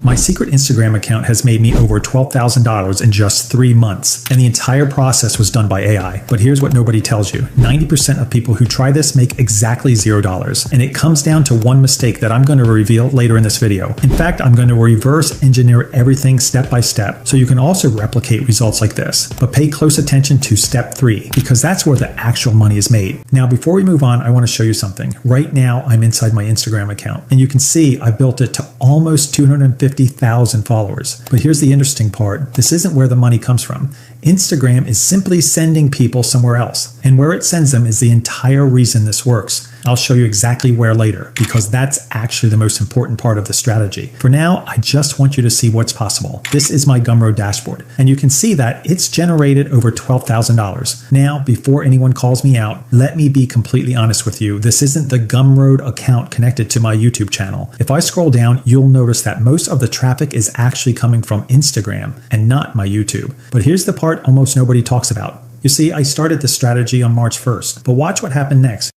My secret Instagram account has made me over $12,000 in just 3 months, and the entire process was done by AI. But here's what nobody tells you. 90% of people who try this make exactly $0, and it comes down to one mistake that I'm going to reveal later in this video. In fact, I'm going to reverse engineer everything step by step, so you can also replicate results like this. But pay close attention to step 3, because that's where the actual money is made. Now, before we move on, I want to show you something. Right now, I'm inside my Instagram account, and you can see I built it to almost 250,000 followers. But here's the interesting part. This isn't where the money comes from. Instagram is simply sending people somewhere else, and where it sends them is the entire reason this works. I'll show you exactly where later, because that's actually the most important part of the strategy. For now, I just want you to see what's possible. This is my Gumroad dashboard, and you can see that it's generated over $12,000. Now, before anyone calls me out, let me be completely honest with you. This isn't the Gumroad account connected to my YouTube channel. If I scroll down, you'll notice that most of the traffic is actually coming from Instagram and not my YouTube. But here's the part almost nobody talks about. You see, I started this strategy on March 1st, but watch what happened next.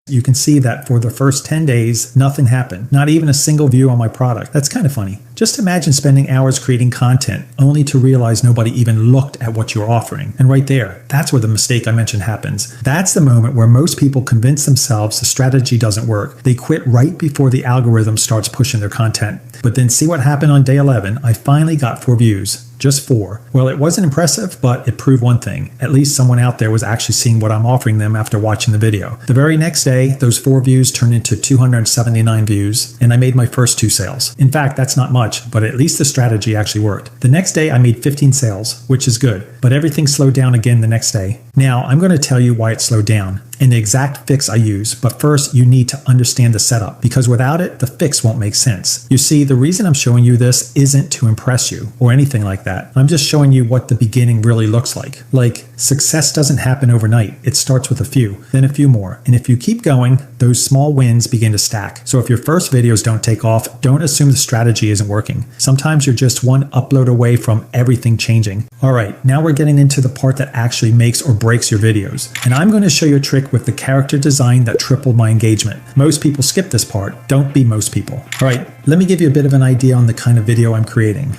You can see that for the first 10 days, nothing happened. Not even a single view on my product. That's kind of funny. Just imagine spending hours creating content only to realize nobody even looked at what you're offering. And right there, that's where the mistake I mentioned happens. That's the moment where most people convince themselves the strategy doesn't work. They quit right before the algorithm starts pushing their content. But then see what happened on day 11. I finally got 4 views. Just 4. Well, it wasn't impressive, but it proved one thing. At least someone out there was actually seeing what I'm offering them after watching the video. The very next day, those 4 views turned into 279 views, and I made my first 2 sales. In fact, that's not much, but at least the strategy actually worked. The next day, I made 15 sales, which is good, but everything slowed down again the next day. Now, I'm going to tell you why it slowed down and the exact fix I use, but first you need to understand the setup, because without it, the fix won't make sense. You see, the reason I'm showing you this isn't to impress you or anything like that. I'm just showing you what the beginning really looks like. Like, success doesn't happen overnight. It starts with a few, then a few more. And if you keep going, those small wins begin to stack. So if your first videos don't take off, don't assume the strategy isn't working. Sometimes you're just one upload away from everything changing. All right, now we're getting into the part that actually makes or breaks your videos. And I'm going to show you a trick with the character design that tripled my engagement. Most people skip this part. Don't be most people. All right, let me give you a bit of an idea on the kind of video I'm creating.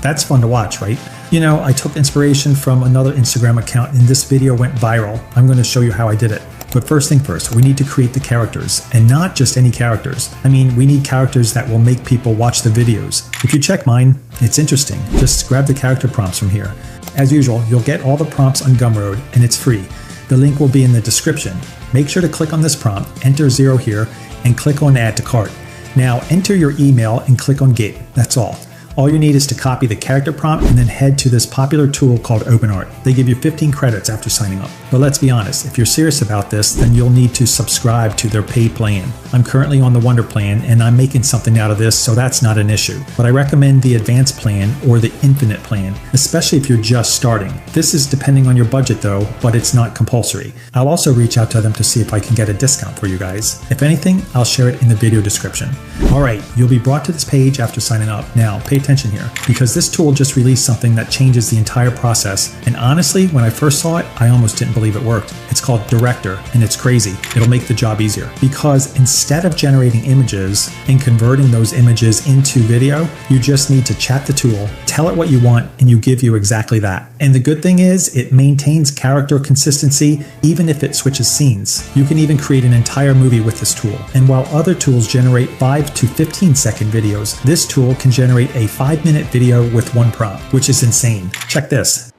That's fun to watch, right? You know, I took inspiration from another Instagram account and this video went viral. I'm going to show you how I did it. But first thing first, we need to create the characters, and not just any characters. I mean, we need characters that will make people watch the videos. If you check mine, it's interesting. Just grab the character prompts from here. As usual, you'll get all the prompts on Gumroad, and it's free. The link will be in the description. Make sure to click on this prompt, enter 0 here, and click on Add to Cart. Now, enter your email and click on Get. That's all. All you need is to copy the character prompt and then head to this popular tool called OpenArt. They give you 15 credits after signing up. But let's be honest, if you're serious about this, then you'll need to subscribe to their paid plan. I'm currently on the Wonder plan and I'm making something out of this, so that's not an issue. But I recommend the advanced plan or the infinite plan, especially if you're just starting. This is depending on your budget though, but it's not compulsory. I'll also reach out to them to see if I can get a discount for you guys. If anything, I'll share it in the video description. All right, you'll be brought to this page after signing up. Now, pay attention here, because this tool just released something that changes the entire process. And honestly, when I first saw it, I almost didn't believe it worked. It's called Director, and it's crazy. It'll make the job easier, because instead of generating images and converting those images into video, you just need to chat the tool, tell it what you want, and you give you exactly that. And the good thing is, it maintains character consistency even if it switches scenes. You can even create an entire movie with this tool. And while other tools generate 5 to 15 second videos, this tool can generate a 5-minute video with one prompt, which is insane. Check this.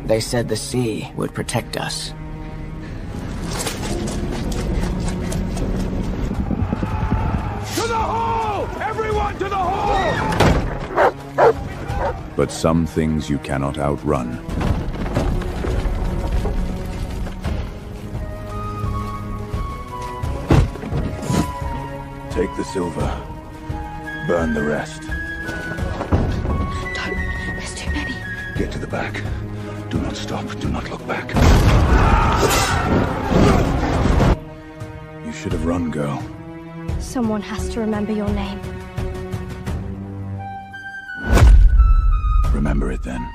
They said the sea would protect us. To the hole! Everyone to the hole! But some things you cannot outrun. Take the silver. Burn the rest. Don't. There's too many. Get to the back. Do not stop. Do not look back. You should have run, girl. Someone has to remember your name. hear it then.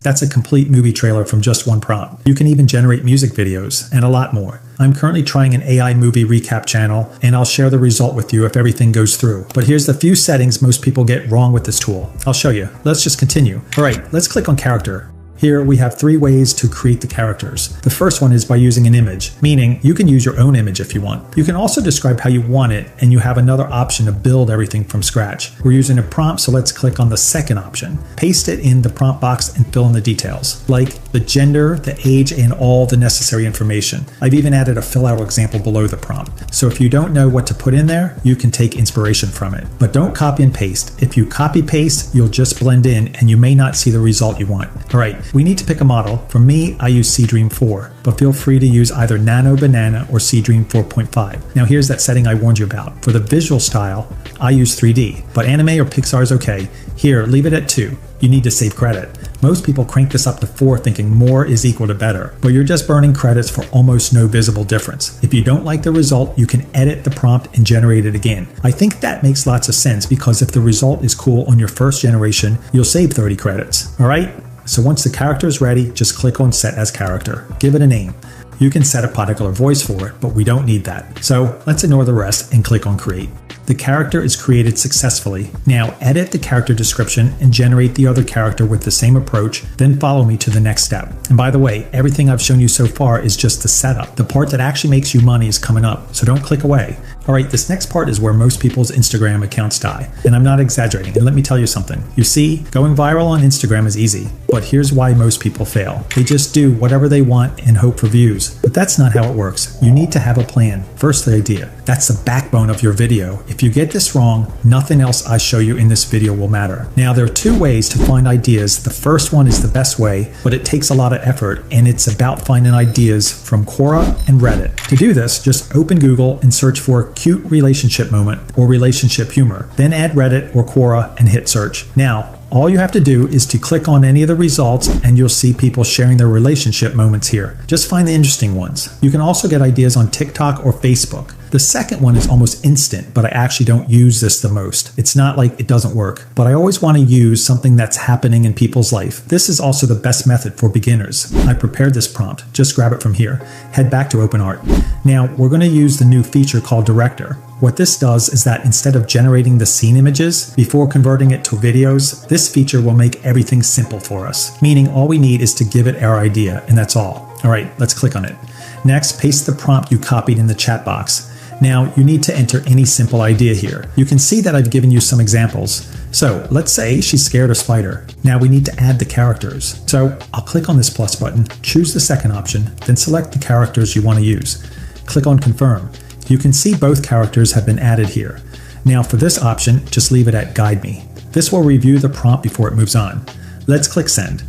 That's a complete movie trailer from just one prompt. You can even generate music videos and a lot more. I'm currently trying an AI movie recap channel, and I'll share the result with you if everything goes through. But here's the few settings most people get wrong with this tool. I'll show you. Let's just continue. All right, let's click on character. Here we have 3 ways to create the characters. The first one is by using an image, meaning you can use your own image if you want. You can also describe how you want it, and you have another option to build everything from scratch. We're using a prompt, so let's click on the second option. Paste it in the prompt box and fill in the details, like the gender, the age, and all the necessary information. I've even added a fill-out example below the prompt. So if you don't know what to put in there, you can take inspiration from it. But don't copy and paste. If you copy paste, you'll just blend in and you may not see the result you want. All right, we need to pick a model. For me, I use Seedream 4, but feel free to use either Nano Banana or Seedream 4.5. Now here's that setting I warned you about. For the visual style, I use 3D, but anime or Pixar is okay. Here, leave it at 2. You need to save credit. Most people crank this up to 4 thinking more is equal to better, but you're just burning credits for almost no visible difference. If you don't like the result, you can edit the prompt and generate it again. I think that makes lots of sense because if the result is cool on your first generation, you'll save 30 credits. All right? So once the character is ready, just click on Set as Character. Give it a name. You can set a particular voice for it, but we don't need that. So let's ignore the rest and click on Create. The character is created successfully. Now edit the character description and generate the other character with the same approach, then follow me to the next step. And by the way, everything I've shown you so far is just the setup. The part that actually makes you money is coming up, so don't click away. All right, this next part is where most people's Instagram accounts die. And I'm not exaggerating, and let me tell you something. You see, going viral on Instagram is easy, but here's why most people fail. They just do whatever they want and hope for views. But that's not how it works. You need to have a plan. First, the idea. That's the backbone of your video. If you get this wrong, nothing else I show you in this video will matter. Now, there are 2 ways to find ideas. The first one is the best way, but it takes a lot of effort, and it's about finding ideas from Quora and Reddit. To do this, just open Google and search for cute relationship moment or relationship humor. Then add Reddit or Quora and hit search. Now, all you have to do is to click on any of the results and you'll see people sharing their relationship moments here. Just find the interesting ones. You can also get ideas on TikTok or Facebook. The second one is almost instant, but I actually don't use this the most. It's not like it doesn't work, but I always want to use something that's happening in people's life. This is also the best method for beginners. I prepared this prompt. Just grab it from here. Head back to OpenArt. Now, we're going to use the new feature called Director. What this does is that instead of generating the scene images before converting it to videos, this feature will make everything simple for us, meaning all we need is to give it our idea, and that's all. All right, let's click on it. Next, paste the prompt you copied in the chat box. Now, you need to enter any simple idea here. You can see that I've given you some examples. So let's say she's scared of spider. Now we need to add the characters. So I'll click on this plus button, choose the second option, then select the characters you want to use. Click on Confirm. You can see both characters have been added here. Now for this option, just leave it at Guide Me. This will review the prompt before it moves on. Let's click Send.